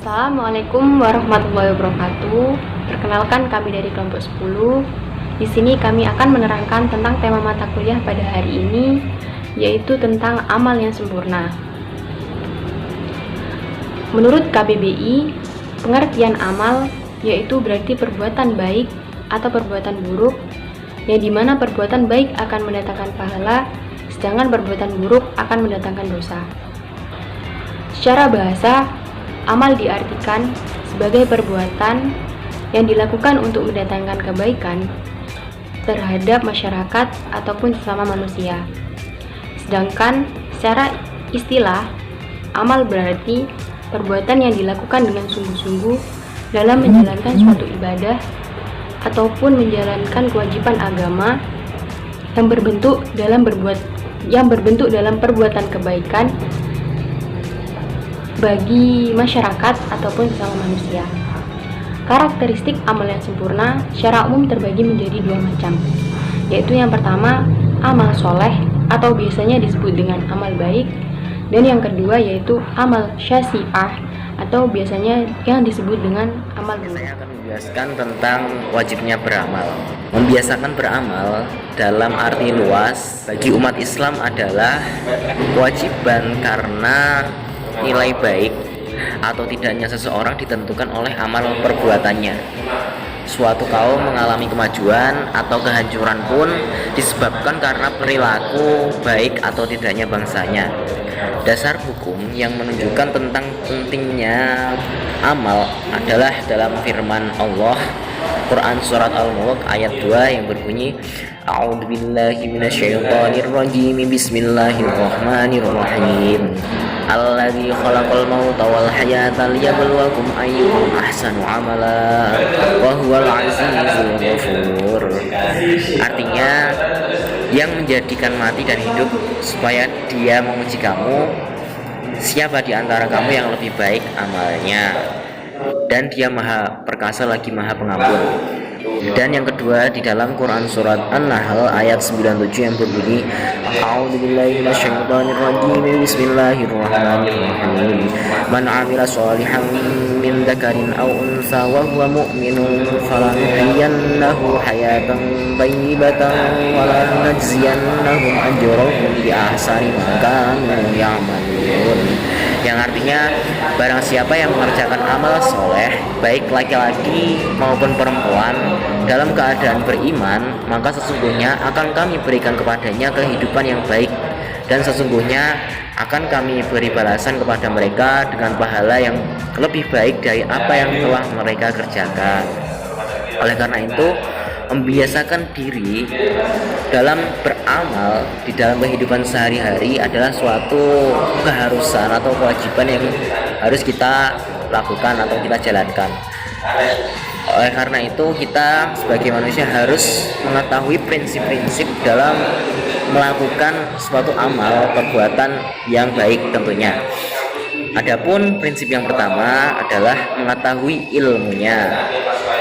Assalamualaikum warahmatullahi wabarakatuh. Perkenalkan, kami dari kelompok 10. Di sini kami akan menerangkan tentang tema mata kuliah pada hari ini, yaitu tentang amal yang sempurna. Menurut KBBI, pengertian amal yaitu berarti perbuatan baik atau perbuatan buruk, yang dimana perbuatan baik akan mendatangkan pahala, sedangkan perbuatan buruk akan mendatangkan dosa. Secara bahasa, amal diartikan sebagai perbuatan yang dilakukan untuk mendatangkan kebaikan terhadap masyarakat ataupun sesama manusia. Sedangkan secara istilah, amal berarti perbuatan yang dilakukan dengan sungguh-sungguh dalam menjalankan suatu ibadah ataupun menjalankan kewajiban agama yang berbentuk dalam perbuatan kebaikan bagi masyarakat ataupun sesama manusia. Karakteristik amal yang sempurna secara umum terbagi menjadi dua macam, yaitu yang pertama amal soleh atau biasanya disebut dengan amal baik, dan yang kedua yaitu amal syasi'ah atau biasanya yang disebut dengan amal buruk. Saya akan menjelaskan tentang wajibnya beramal. Membiasakan beramal dalam arti luas bagi umat Islam adalah kewajiban karena nilai baik atau tidaknya seseorang ditentukan oleh amal perbuatannya. Suatu kaum mengalami kemajuan atau kehancuran pun disebabkan karena perilaku baik atau tidaknya bangsanya. Dasar hukum yang menunjukkan tentang pentingnya amal adalah dalam firman Allah Quran Surat Al-Mulk ayat 2 yang berbunyi, A'udzubillahi minasyaitonirrajim, Bismillahirrahmanirrahim. Alladzi khalaqal mauta wal hayata liyabluwakum ayyukum ahsanu amala wa huwal azizul ghafur. Artinya, yang menjadikan mati dan hidup supaya Dia menguji kamu siapa di antara kamu yang lebih baik amalnya, dan Dia Maha Perkasa lagi Maha Pengampun. Dan yang kedua di dalam Quran Surat An-Nahl ayat 97 yang berbunyi, A'udzubillahi minasyaitonirrajim, Bismillahirrahmanirrahim. Man 'amila sholihan min dzakarin aw unsa wa huwa mu'minun falanuhyiyannahu hayatan thayyibatan wa lanajziyannahum ajrahum bi ahsani ma kanu ya'malun. Yang artinya, barang siapa yang mengerjakan amal soleh, baik laki-laki maupun perempuan, dalam keadaan beriman, maka sesungguhnya akan kami berikan kepadanya kehidupan yang baik, dan sesungguhnya akan kami beri balasan kepada mereka dengan pahala yang lebih baik dari apa yang telah mereka kerjakan. Oleh karena itu, membiasakan diri dalam beramal di dalam kehidupan sehari-hari adalah suatu keharusan atau kewajiban yang harus kita lakukan atau kita jalankan. Oleh karena itu, kita sebagai manusia harus mengetahui prinsip-prinsip dalam melakukan suatu amal perbuatan yang baik tentunya. Adapun prinsip yang pertama adalah mengetahui ilmunya,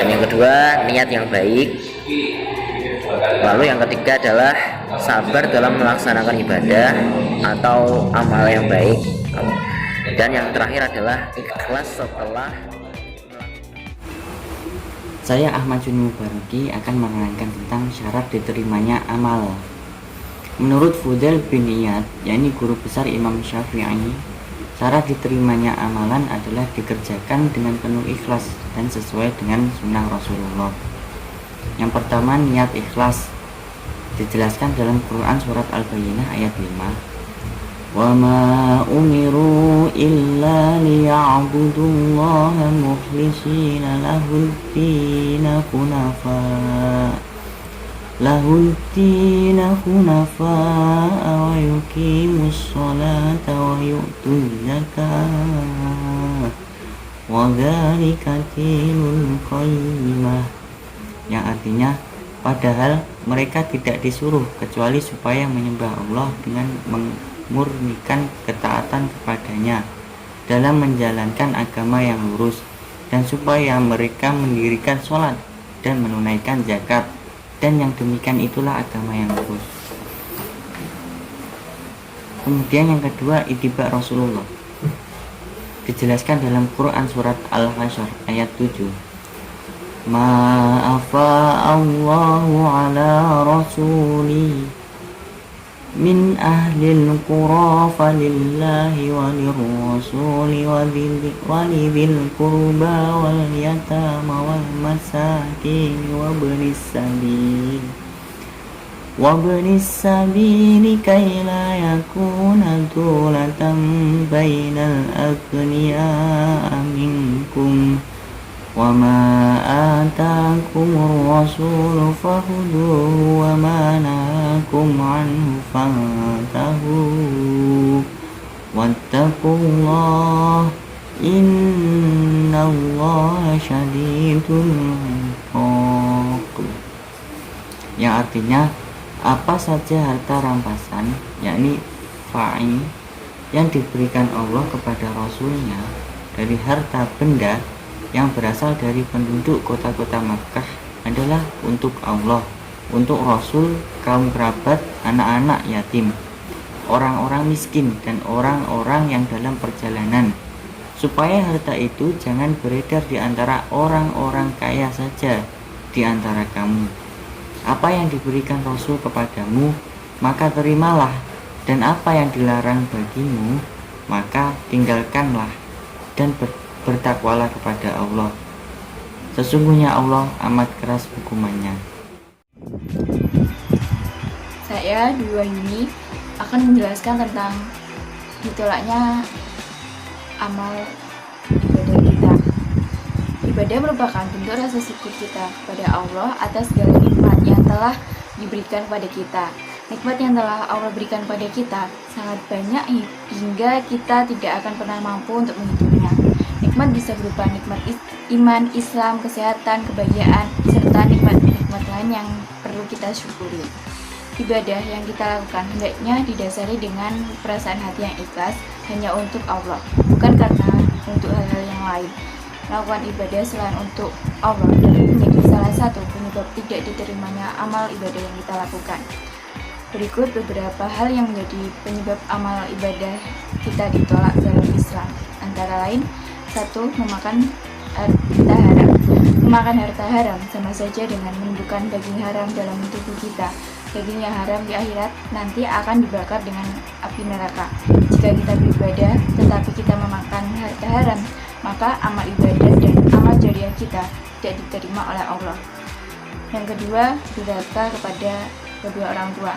dan yang kedua niat yang baik. Lalu yang ketiga adalah sabar dalam melaksanakan ibadah atau amal yang baik, dan yang terakhir adalah ikhlas setelah. Saya Ahmad Juni Mubaraki akan menerangkan tentang syarat diterimanya amal. Menurut Fudail bin Iyad, yakni guru besar Imam Syafi'i, syarat diterimanya amalan adalah dikerjakan dengan penuh ikhlas dan sesuai dengan sunnah Rasulullah. Yang pertama, niat ikhlas. Dijelaskan dalam Quran Surat Al-Bayyinah ayat 5. وَمَا أُمِرُوا إِلَّا لِيَعْبُدُوا اللَّهَ مُخْلِصِينَ لَهُ الدِّينَ حُنَفَاءَ وَيُقِيمُوا الصَّلَاةَ وَيُؤْتُوا الزَّكَاةَ وَذَلِكَ دِينُ الْقَيِّمَةِ. Yang artinya, padahal mereka tidak disuruh kecuali supaya menyembah Allah dengan murnikan ketaatan kepadanya dalam menjalankan agama yang lurus, dan supaya mereka mendirikan sholat dan menunaikan zakat, dan yang demikian itulah agama yang lurus. Kemudian yang kedua, ittiba Rasulullah. Dijelaskan dalam Quran surat Al-Hasyr ayat 7. Ma Allahu ala rasuli min ahlil qura falillahi walirrasuli walidhil qurba wal yatama wal masakin wabnis sabili kay la yakuna dulatan bainal aghniya minkum wa ma atakumur rasulu fahuduhu wa ma nahakum anhu fantahu wattaqullah innallaha syadidul iqab. Yang artinya apa saja harta rampasan, yakni fa'i, yang diberikan Allah kepada Rasulnya dari harta benda yang berasal dari penduduk kota-kota Makkah adalah untuk Allah, untuk Rasul, kaum kerabat, anak-anak yatim, orang-orang miskin, dan orang-orang yang dalam perjalanan, supaya harta itu jangan beredar di antara orang-orang kaya saja di antara kamu. Apa yang diberikan Rasul kepadamu, maka terimalah, dan apa yang dilarang bagimu, maka tinggalkanlah, dan bertakwalah kepada Allah. Sesungguhnya Allah amat keras hukumannya. Saya Dwi Yuni akan menjelaskan tentang ditolaknya amal ibadah kita. Ibadah merupakan bentuk rasa syukur kita kepada Allah atas segala nikmat yang telah diberikan pada kita. Nikmat yang telah Allah berikan pada kita sangat banyak hingga kita tidak akan pernah mampu untuk menghitungnya. Nikmat bisa berupa nikmat iman, Islam, kesehatan, kebahagiaan, serta nikmat-nikmat lain yang perlu kita syukuri. Ibadah yang kita lakukan hendaknya didasari dengan perasaan hati yang ikhlas hanya untuk Allah, bukan karena untuk hal-hal yang lain. Melakukan ibadah selain untuk Allah menjadi salah satu penyebab tidak diterimanya amal ibadah yang kita lakukan. Berikut beberapa hal yang menjadi penyebab amal ibadah kita ditolak dalam Islam. Antara lain, 1. Memakan harta haram. Memakan harta haram sama saja dengan menumbuhkan daging haram dalam tubuh kita. Daging yang haram di akhirat nanti akan dibakar dengan api neraka. Jika kita beribadah tetapi kita memakan harta haram, maka amal ibadah dan amal jariah kita tidak diterima oleh Allah. Yang kedua, durhaka kepada kedua orang tua.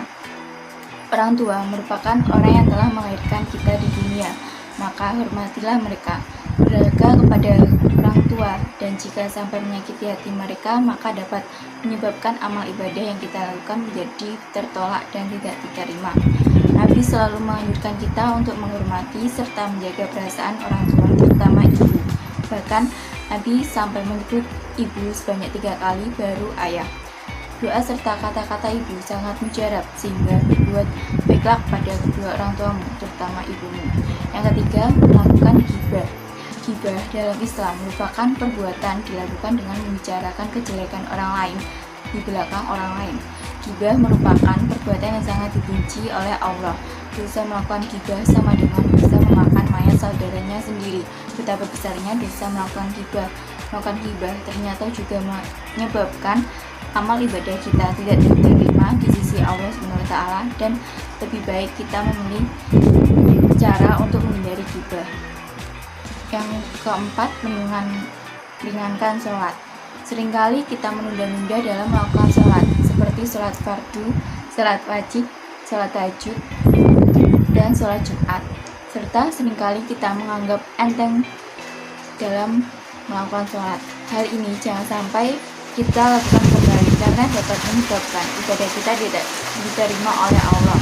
Orang tua merupakan orang yang telah melahirkan kita di dunia, maka hormatilah mereka. Durhaka kepada orang tua dan jika sampai menyakiti hati mereka, maka dapat menyebabkan amal ibadah yang kita lakukan menjadi tertolak dan tidak diterima. Nabi selalu menganjurkan kita untuk menghormati serta menjaga perasaan orang tua, terutama ibu. Bahkan Nabi sampai menyebut ibu sebanyak 3 kali baru ayah. Doa serta kata-kata ibu sangat mujarab sehingga berbuat baiklah kepada kedua orang tuamu, terutama ibumu. Yang ketiga, melakukan ghibah. Ghibah dalam Islam merupakan perbuatan dilakukan dengan membicarakan kejelekan orang lain di belakang orang lain. Ghibah merupakan perbuatan yang sangat dibenci oleh Allah. Dosa melakukan ghibah sama dengan dosa memakan mayat saudaranya sendiri. Betapa besarnya dosa melakukan ghibah. Melakukan ghibah ternyata juga menyebabkan amal ibadah kita tidak diterima di sisi Allah SWT, dan lebih baik kita memilih cara untuk menghindari ghibah. Yang keempat, meringankan sholat. Seringkali kita menunda-nunda dalam melakukan sholat, seperti sholat fardu, sholat wajib, sholat tahajud, dan sholat Jumat. Serta seringkali kita menganggap enteng dalam melakukan sholat. Hal ini jangan sampai kita lakukan kembali karena dapat menyebabkan ibadah kita tidak diterima oleh Allah.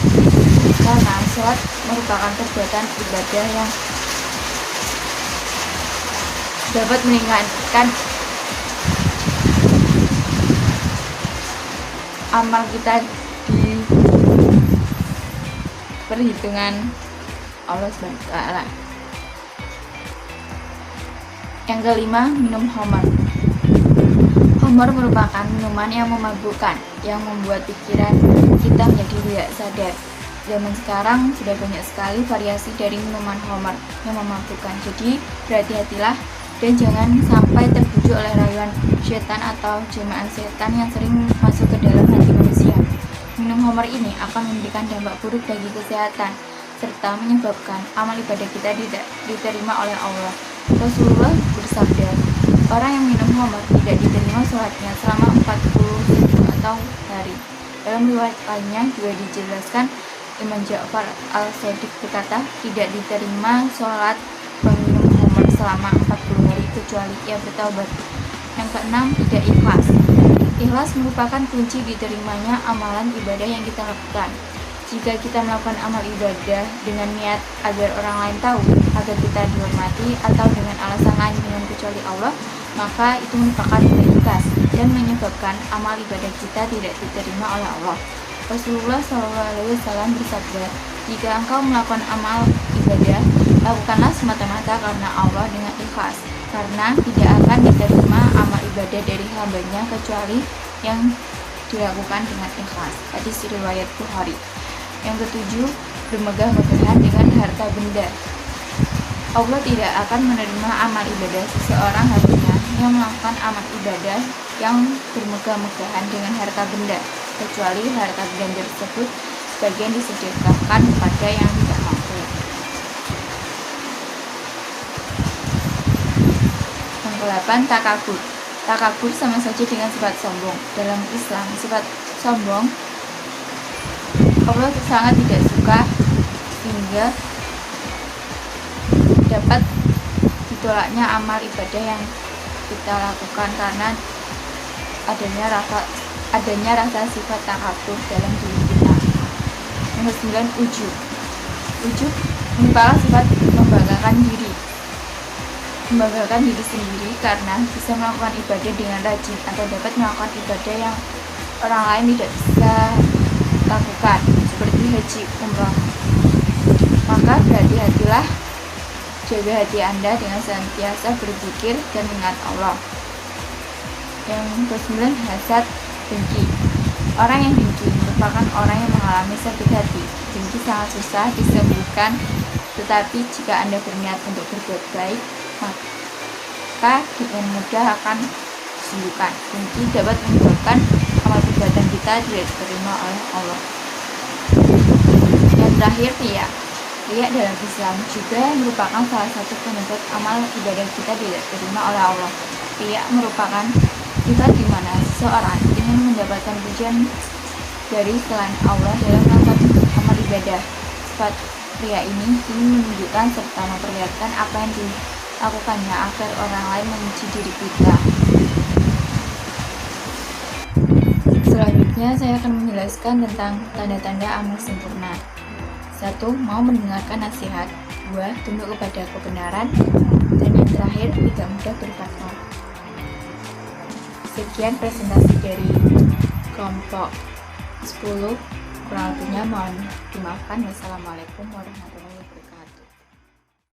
Karena sholat merupakan perbuatan ibadah yang dapat meningkatkan amal kita di perhitungan Allah SWT. Yang kelima, minum khamar. Khamar merupakan minuman yang memabukkan, yang membuat pikiran kita menjadi tidak sadar. zaman sekarang sudah banyak sekali variasi dari minuman homer yang memabukkan. Jadi berhati-hatilah dan jangan sampai terbujuk oleh rayuan setan atau jelmaan setan yang sering masuk ke dalam hati manusia. Minum homer ini akan memberikan dampak buruk bagi kesehatan serta menyebabkan amal ibadah kita tidak diterima oleh Allah. Rasulullah bersabda, orang yang minum homer tidak diterima sholatnya selama 40 atau hari. Dalam riwayat lainnya juga dijelaskan, Imam Ja'far al-Sadiq berkata, tidak diterima sholat peminum homer selama 40 hari kecuali ia bertaubat. Yang keenam, tidak ikhlas. Ikhlas merupakan kunci diterimanya amalan ibadah yang kita lakukan. Jika kita melakukan amal ibadah dengan niat agar orang lain tahu, agar kita dihormati, atau dengan alasan lain dengan kecuali Allah, maka itu merupakan tidak ikhlas dan menyebabkan amal ibadah kita tidak diterima oleh Allah. Rasulullah SAW bersabda, jika engkau melakukan amal ibadah, lakukanlah semata-mata karena Allah dengan ikhlas, karena tidak akan diterima amal ibadah dari hambanya kecuali yang dilakukan dengan ikhlas. Hadis riwayat Bukhari. Yang ketujuh, bermegah-megahan dengan harta benda. Allah tidak akan menerima amal ibadah seseorang hatinya yang melakukan amal ibadah yang bermegah-megahan dengan harta benda, kecuali harta benda tersebut sebagian disedekahkan kepada yang tidak mampu. Yang ke-8, takabur. Takabur sama saja dengan sifat sombong. Dalam Islam, sifat sombong Allah sangat tidak suka, sehingga dapat ditolaknya amal ibadah yang kita lakukan karena adanya rasa sifat takabur dalam diri kita. Yang ke-9, ujub. Ujub merupakan sifat membanggakan diri sendiri karena bisa melakukan ibadah dengan rajin atau dapat melakukan ibadah yang orang lain tidak bisa lakukan, seperti haji, umrah. Maka berhati-hatilah, jaga hati Anda dengan senantiasa berzikir dan mengingat Allah. Yang ke-9, hasad, dengki. Orang yang dengki merupakan orang yang mengalami sakit hati. Dengki sangat susah disembuhkan, tetapi jika Anda berniat untuk berbuat baik, maka dengan mudah akan disembuhkan. Dengki dapat menyebabkan amal perbuatan kita tidak diterima oleh Allah. Yang terakhir, riya. Riya dalam Islam juga merupakan salah satu penyebab amal ibadah kita tidak diterima oleh Allah. Riya merupakan sifat di mana seseorang ingin mendapatkan pujian dari selain Allah dalam melakukan amal ibadah. Sifat riya ini ingin menunjukkan serta memperlihatkan apa yang dilakukannya agar orang lain memuji diri kita. Selanjutnya saya akan menjelaskan tentang tanda-tanda amal sempurna. 1. Mau mendengarkan nasihat. 2. Tunduk kepada kebenaran. Dan yang terakhir, tidak mudah berkata. Sekian presentasi dari kelompok 10. Kurang lebihnya mohon dimaafkan. Wassalamualaikum warahmatullahi wabarakatuh.